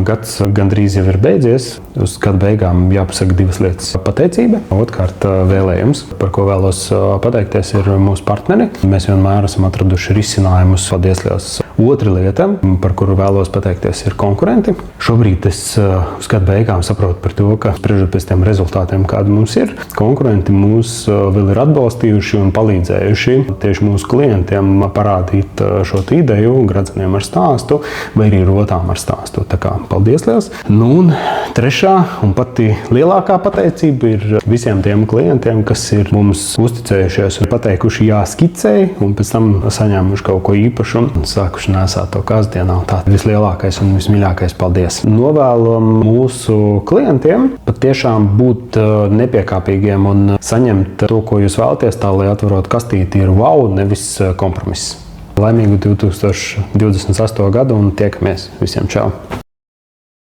Gads gandrīz jau ir beidzies. Uz gada beigām jāpasaka divas lietas - pateicība. Otrkārt, vēlējums, par ko vēlos pateikties, ir mūsu partneri. Mēs vienmēr esam atraduši risinājumus. Paldies liels! Otra lieta, par kuru vēlos pateikties, ir konkurenti. Šobrīd es uz gada beigām saprotu par to, ka spriežot pēc tiem rezultātiem, kādi mums ir, konkurenti mūs vēl ir atbalstījuši un palīdzējuši tieši mūsu klientiem parādīt šo ideju gradzeniem ar stāstu vai arī rotām ar stāstu. Tā kā paldies liels! Nu, un trešā un pati lielākā pateicība ir visiem tiem klientiem, kas ir mums uzticējušies un pateikuši jā skicēji un pēc tam saņēmuši kaut ko īpašu un sākuši nesāt to kasdienā. Tā vislielākais un vismīļākais paldies. Novēlam mūsu klientiem patiešām būt nepiekāpīgiem un saņemt to, ko jūs vēlaties, tā, lai atverot kastīti ir wow, nevis kompromiss. Laimīgu 2028. gadu un tiekamies. Visiem čau!